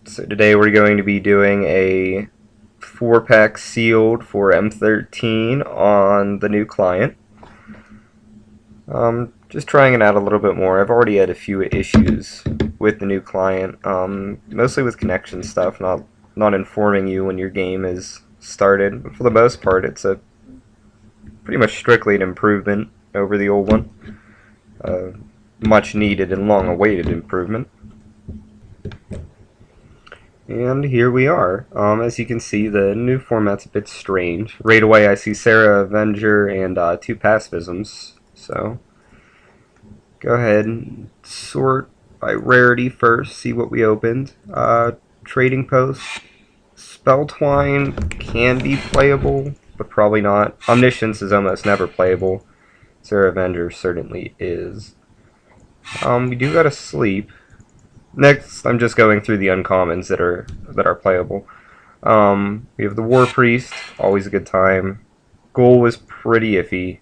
So today we're going to be doing a 4-pack sealed for M13 on the new client. Just trying it out a little bit more. I've already had a few issues with the new client, mostly with connection stuff, not informing you when your game is started. But for the most part, it's a pretty much strictly an improvement over the old one. Much needed and long awaited improvement. And here we are. As you can see, the new format's a bit strange. Right away I see Sarah Avenger and 2 pacifisms. So go ahead and sort by rarity first, see what we opened. Trading Post. Spelltwine can be playable, but probably not. Omniscience is almost never playable. Sarah Avenger certainly is. We do gotta sleep. Next, I'm just going through the uncommons that are playable. We have the War Priest, always a good time. Ghoul was pretty iffy.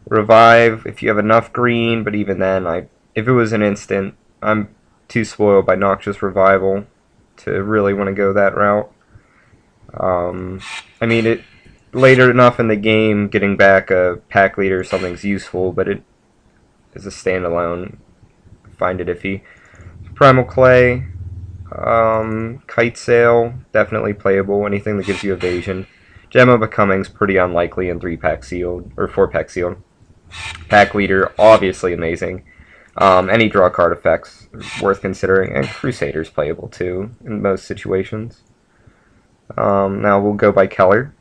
Revive, if you have enough green, but even then, if it was an instant, I'm too spoiled by Noxious Revival to really want to go that route. I mean, later enough in the game, getting back a pack leader or something's useful, but it is a standalone. Find it iffy. Primal Clay, Kite Sail, definitely playable. Anything that gives you evasion. Gem of Becoming's pretty unlikely in 3-pack sealed, or 4-pack sealed. Pack Leader, obviously amazing. Any draw card effects worth considering, and Crusader's playable too in most situations. Now we'll go by color.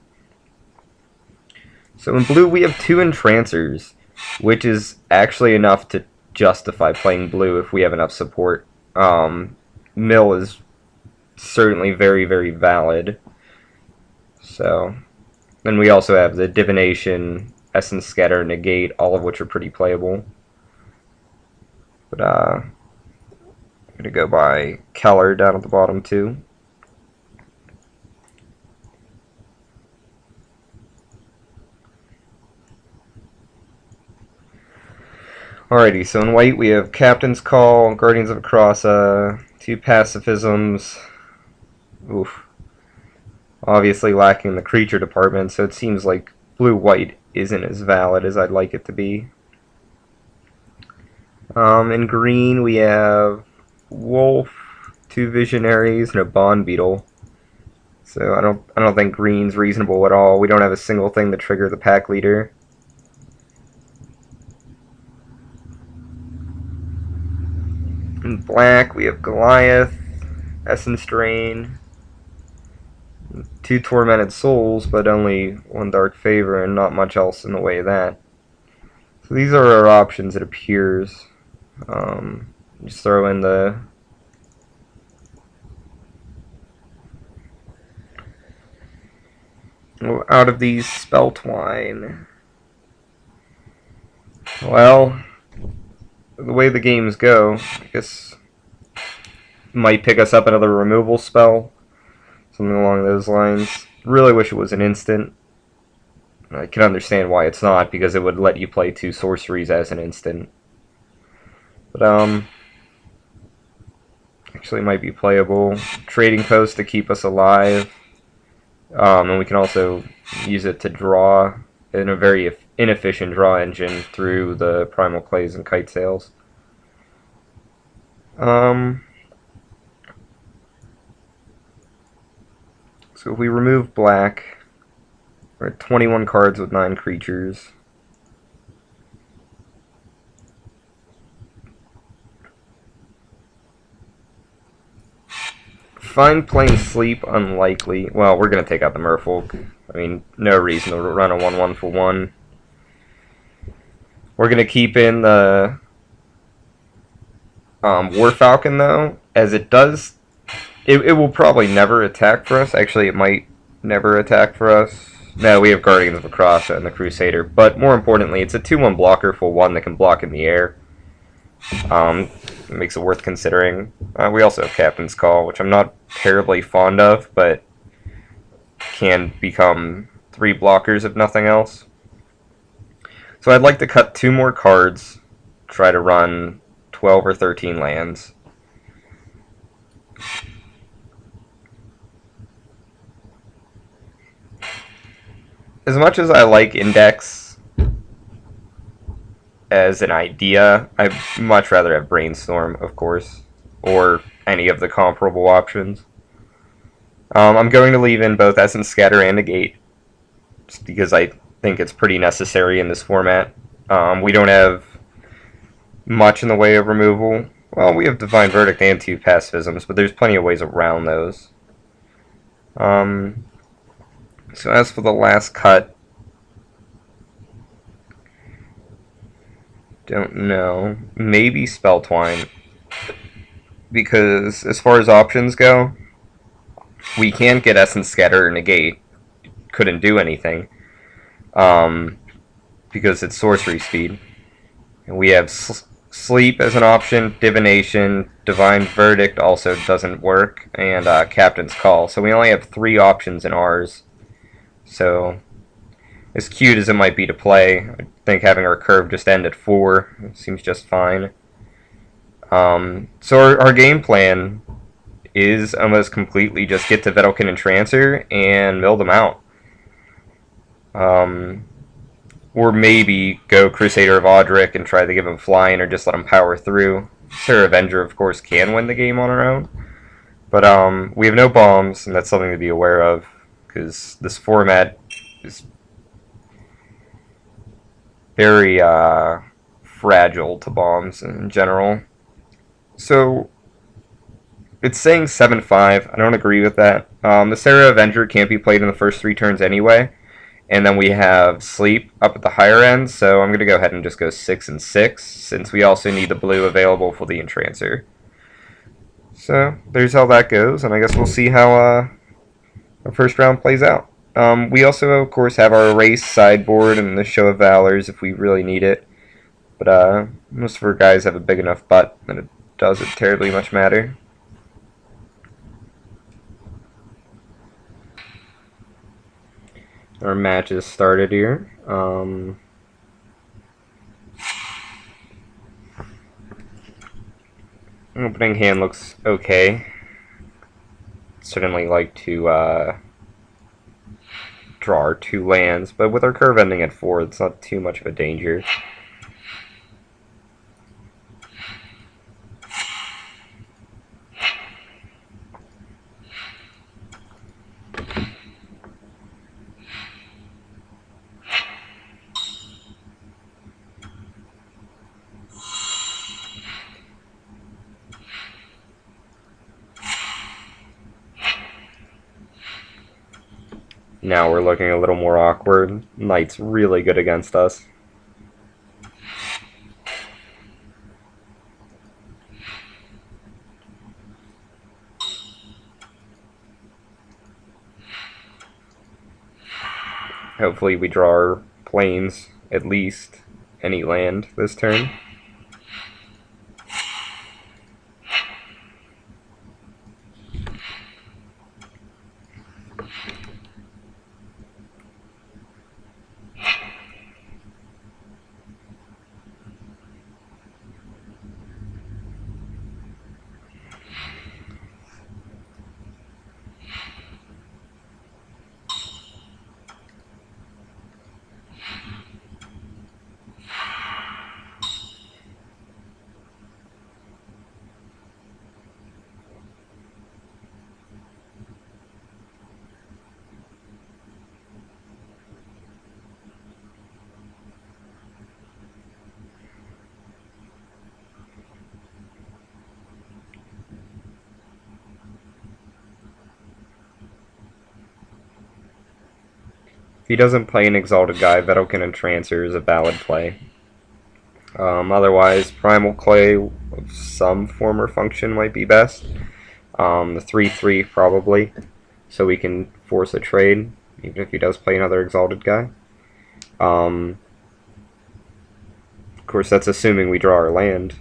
So in blue we have 2 Entrancers, which is actually enough to justify playing blue if we have enough support. Mill is certainly very, very valid. So, then we also have the Divination, Essence Scatter, Negate, all of which are pretty playable. But I'm gonna go by Keller down at the bottom too. Alrighty, so in white we have Captain's Call, Guardians of Akrasa, 2 pacifisms. Oof. Obviously lacking the creature department, so it seems like blue-white isn't as valid as I'd like it to be. In green we have Wolf, 2 Visionaries, and a Bond Beetle. So I don't think green's reasonable at all. We don't have a single thing to trigger the pack leader. In black, we have Goliath, Essence Drain, 2 Tormented Souls, but only 1 Dark Favor, and not much else in the way of that. So these are our options, it appears. Just throw in the out of these Spelltwine. Well, the way the games go, I guess might pick us up another removal spell, something along those lines. Really wish it was an instant. I can understand why it's not, because it would let you play 2 sorceries as an instant. But actually might be playable. Trading Post to keep us alive, and we can also use it to draw in a very inefficient draw engine through the Primal Clays and Kite Sails. So if we remove black, we're at 21 cards with 9 creatures. Find Plain Sleep, unlikely. Well, we're going to take out the Merfolk. I mean, no reason to run a 1/1 for 1. We're going to keep in the War Falcon, though, as it does. It will probably never attack for us. Actually, it might never attack for us. No, we have Guardians of Akrasa and the Crusader. But more importantly, it's a 2/1 blocker for 1 that can block in the air. It makes it worth considering. We also have Captain's Call, which I'm not terribly fond of, but can become 3 blockers if nothing else. So I'd like to cut 2 more cards, try to run 12 or 13 lands. as much as I like Index as an idea, I'd much rather have Brainstorm, of course, or any of the comparable options. I'm going to leave in both Essence Scatter and Negate, just because I think it's pretty necessary in this format. We don't have much in the way of removal. Well, we have Divine Verdict and 2 pacifisms, but there's plenty of ways around those. So as for the last cut, don't know. Maybe Spell Twine, because as far as options go, we can't get Essence Scatter or Negate. Couldn't do anything, because it's sorcery speed. And we have Sleep as an option, Divination, Divine Verdict also doesn't work, and Captain's Call. So we only have 3 options in ours. So, as cute as it might be to play, I think having our curve just end at 4 seems just fine. So our game plan is almost completely just get to Vedalken and Trancer and mill them out. Or maybe go Crusader of Audric and try to give him flying, or just let him power through. Sarah Avenger, of course, can win the game on her own. But we have no bombs, and that's something to be aware of, because this format is very fragile to bombs in general. So, it's saying 7-5. I don't agree with that. The Sarah Avenger can't be played in the first 3 turns anyway. And then we have Sleep up at the higher end, so I'm going to go ahead and just go 6 and 6, since we also need the blue available for the Entrancer. So, there's how that goes, and I guess we'll see how our first round plays out. We also, of course, have our Erase sideboard and the Show of Valors if we really need it. But most of our guys have a big enough butt that it doesn't terribly much matter. Our match is started here. Opening hand looks okay. Certainly like to draw our 2 lands, but with our curve ending at 4, it's not too much of a danger. Now we're looking a little more awkward. Knight's really good against us. Hopefully we draw our planes, at least, any land this turn. If he doesn't play an Exalted Guy, Vedalken and Trancer is a valid play. Otherwise, Primal Clay of some form or function might be best. The 3/3 probably, so we can force a trade, even if he does play another Exalted Guy. Of course, that's assuming we draw our land.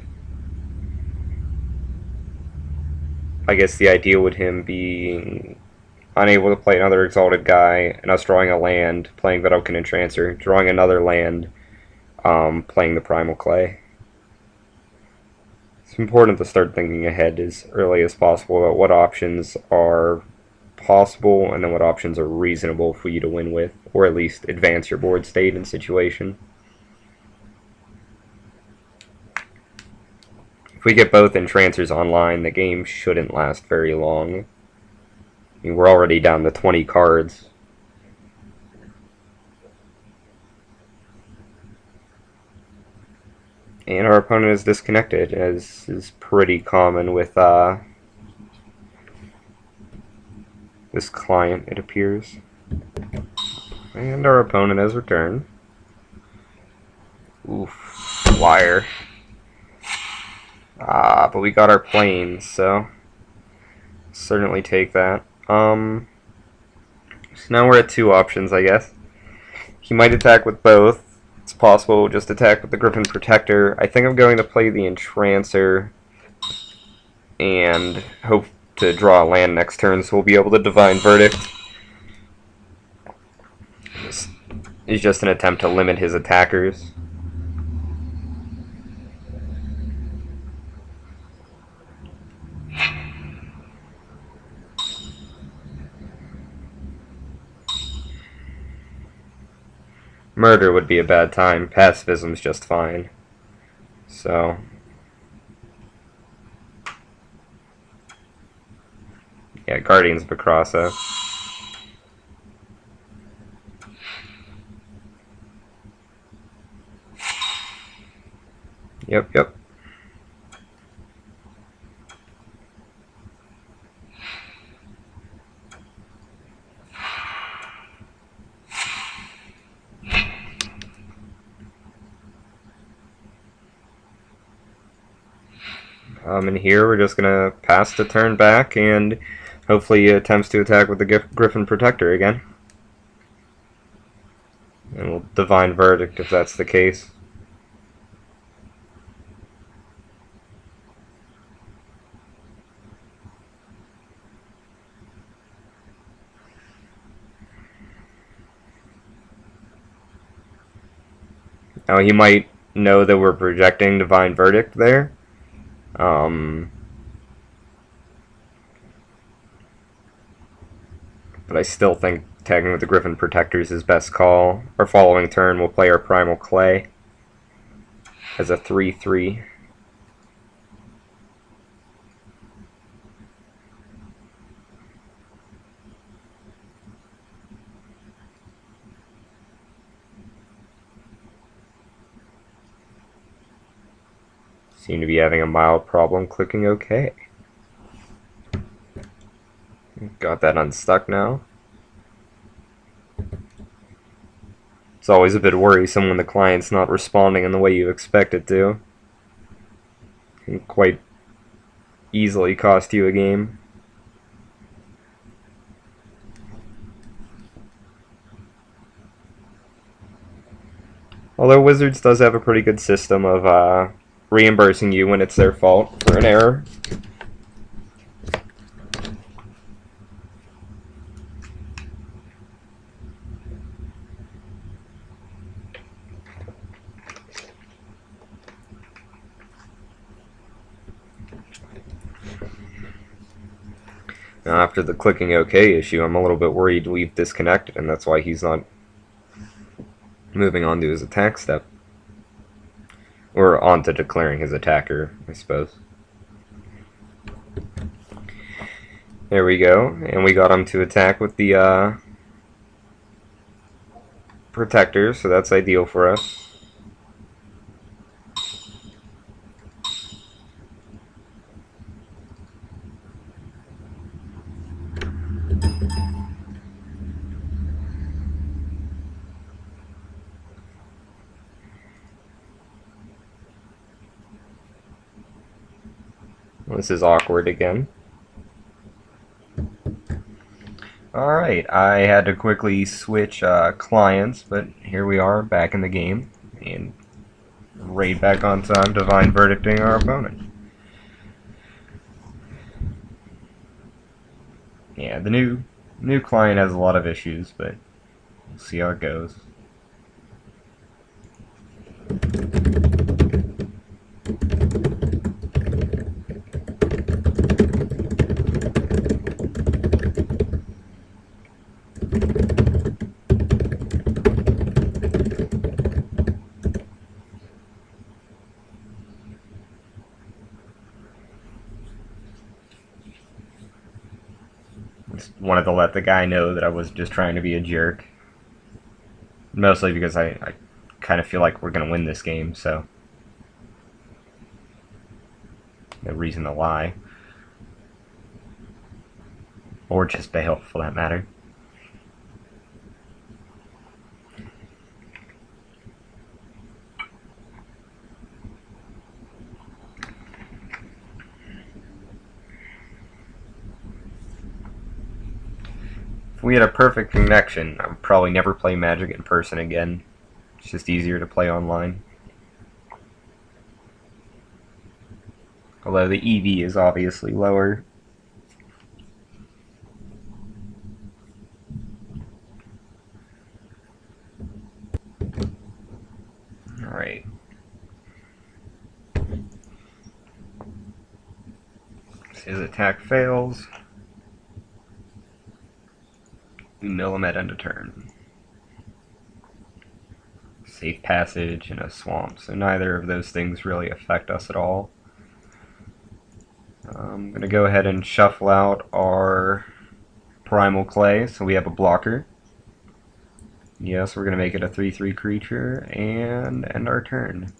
I guess the ideal would him being unable to play another Exalted Guy, and us drawing a land, playing Vedalken and Trancer, drawing another land, playing the Primal Clay. It's important to start thinking ahead as early as possible about what options are possible, and then what options are reasonable for you to win with, or at least advance your board state and situation. If we get both entrancers online, the game shouldn't last very long. I mean, we're already down to 20 cards. And our opponent is disconnected, as is pretty common with this client, it appears. And our opponent has returned. Oof, wire. But we got our planes, so certainly take that. So now we're at two options, I guess. He might attack with both. It's possible we'll just attack with the Griffin Protector. I think I'm going to play the Entrancer and hope to draw a land next turn, so we'll be able to Divine Verdict. This is just an attempt to limit his attackers. Murder would be a bad time. Pacifism's just fine. So yeah, Guardians of Akrasa. Yep. And here we're just gonna pass the turn back, and hopefully he attempts to attack with the Griffin Protector again. And we'll Divine Verdict if that's the case. Now he might know that we're projecting Divine Verdict there. But I still think tagging with the Griffin Protector is his best call. Our following turn we'll play our Primal Clay as a 3/3. Seem to be having a mild problem clicking OK. Got that unstuck now. It's always a bit worrisome when the client's not responding in the way you expect it to. It can quite easily cost you a game. Although Wizards does have a pretty good system of reimbursing you when it's their fault for an error. Now, after the clicking OK issue, I'm a little bit worried we've disconnected, and that's why he's not moving on to his attack step. Or on to declaring his attacker, I suppose. There we go, and we got him to attack with the Protector, so that's ideal for us. This is awkward again. Alright, I had to quickly switch clients, but here we are back in the game, and right back on time, Divine Verdicting our opponent. Yeah, the new client has a lot of issues, but we'll see how it goes. Just wanted to let the guy know that I was just trying to be a jerk. Mostly because I kind of feel like we're going to win this game, so no reason to lie. Or just bail, for that matter. If we had a perfect connection, I would probably never play Magic in person again. It's just easier to play online. Although the EV is obviously lower. Alright. His attack fails. We mill him at end of turn. Safe passage in a swamp, so neither of those things really affect us at all. I'm going to go ahead and shuffle out our Primal Clay, so we have a blocker. Yes, we're going to make it a 3/3 creature, and end our turn.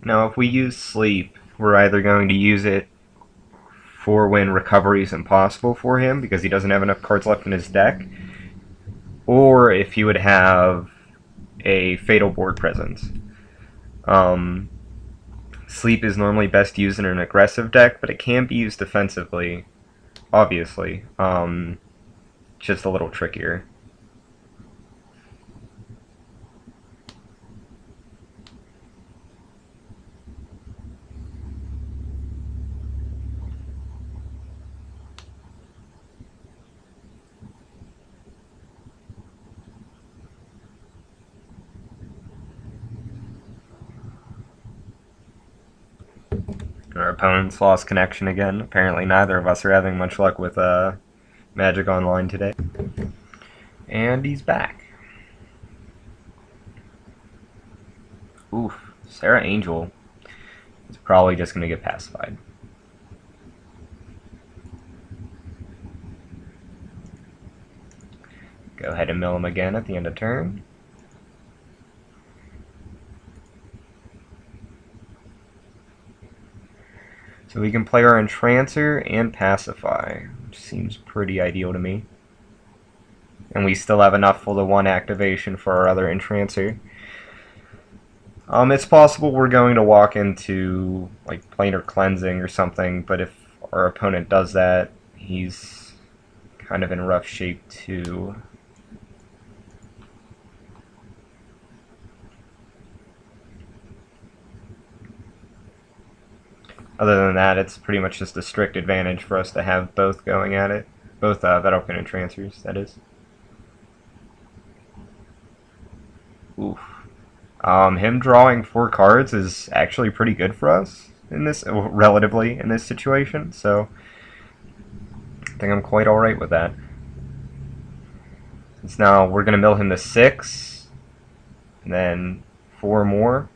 Now, if we use Sleep, we're either going to use it for when recovery is impossible for him because he doesn't have enough cards left in his deck, or if he would have a Fatal Board Presence. Sleep is normally best used in an aggressive deck, but it can be used defensively, obviously. Just a little trickier. Our opponents lost connection again. Apparently neither of us are having much luck with Magic Online today. And he's back. Oof, Sarah Angel is probably just going to get pacified. Go ahead and mill him again at the end of turn. So we can play our Entrancer and Pacify, which seems pretty ideal to me. And we still have enough for the one activation for our other Entrancer. It's possible we're going to walk into like Planar Cleansing or something, but if our opponent does that, he's kind of in rough shape too. Other than that, it's pretty much just a strict advantage for us to have both going at it. Both Vedalken and Trancers, that is. Oof. Him drawing 4 cards is actually pretty good for us in this, relatively, in this situation, so I think I'm quite alright with that. Since now we're going to mill him to 6, and then 4 more.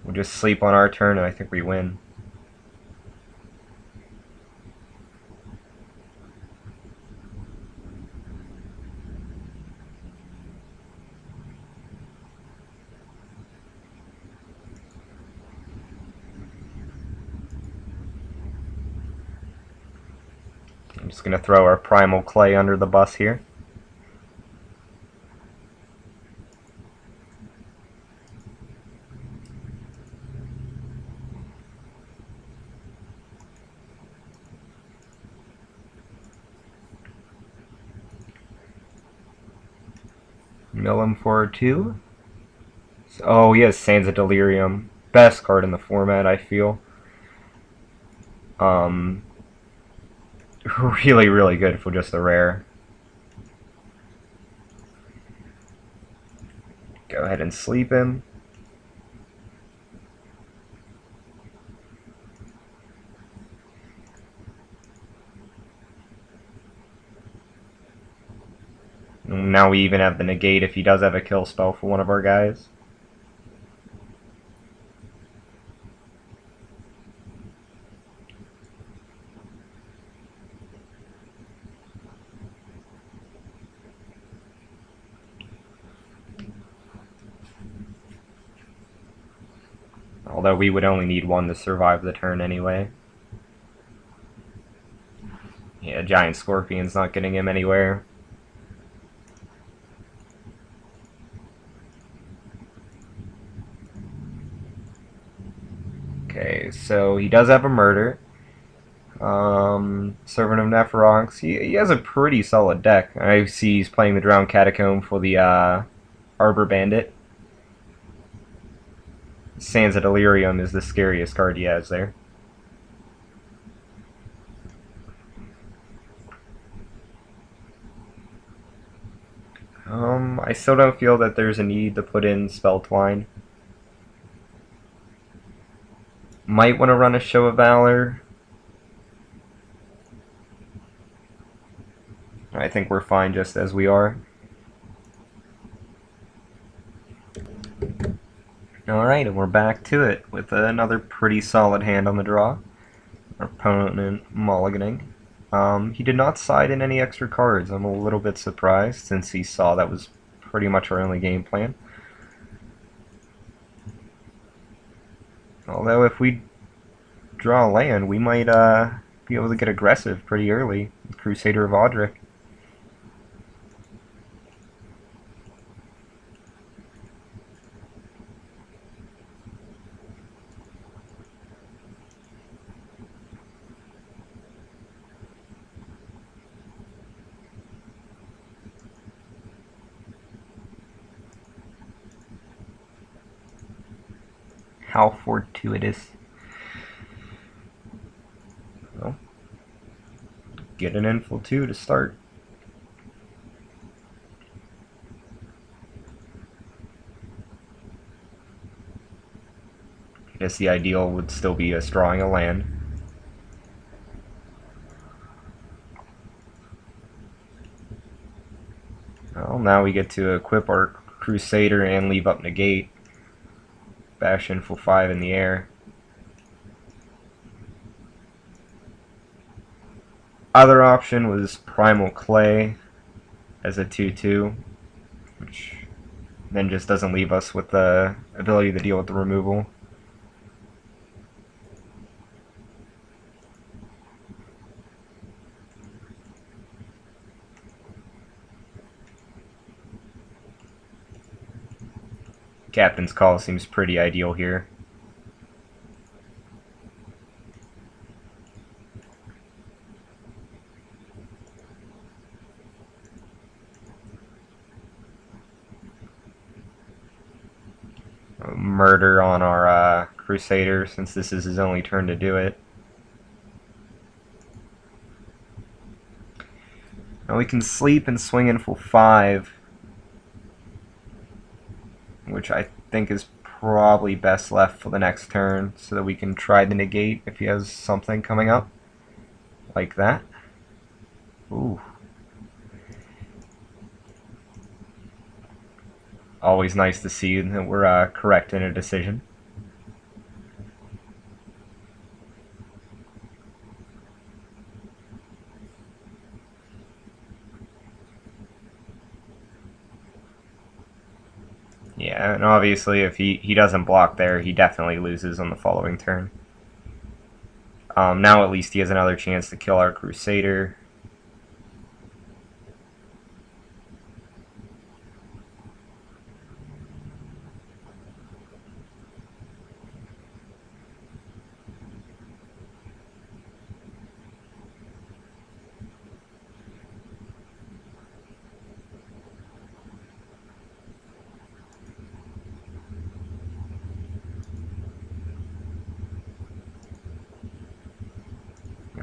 We'll just sleep on our turn, and I think we win. I'm just going to throw our Primal Clay under the bus here. Mill him for 2. Oh, he has Sands of Delirium. Best card in the format, I feel. Really, really good for just a rare. Go ahead and sleep him. Now we even have the negate if he does have a kill spell for one of our guys. Although we would only need one to survive the turn anyway. Yeah, Giant Scorpion's not getting him anywhere. Okay, so he does have a murder. Servant of Nephirox. He has a pretty solid deck. I see he's playing the Drowned Catacomb for the Arbor Bandit. Sands of Delirium is the scariest card he has there. I still don't feel that there's a need to put in Spell Twine. Might want to run a Show of Valor. I think we're fine just as we are. Alright, and we're back to it with another pretty solid hand on the draw. Our opponent mulliganing. He did not side in any extra cards. I'm a little bit surprised since he saw that was pretty much our only game plan. Although if we draw a land, we might be able to get aggressive pretty early. Crusader of Audric. How fortuitous. Well, get an infil 2 to start. I guess the ideal would still be us drawing a land. Well, now we get to equip our Crusader and leave up negate. Bash infil 5 in the air. Other option was Primal Clay as a 2/2, which then just doesn't leave us with the ability to deal with the removal. Captain's Call seems pretty ideal here. Murder on our Crusader since this is his only turn to do it. Now we can sleep and swing infil 5. Which I think is probably best left for the next turn, so that we can try the negate if he has something coming up. Like that. Ooh. Always nice to see that we're correct in a decision. Yeah, and obviously if he doesn't block there, he definitely loses on the following turn. Now at least he has another chance to kill our Crusader.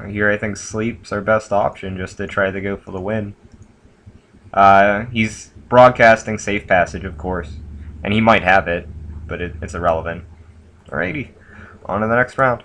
Here I think sleep's our best option just to try to go for the win. He's broadcasting Safe Passage, of course. And he might have it, but it's irrelevant. Alrighty, on to the next round.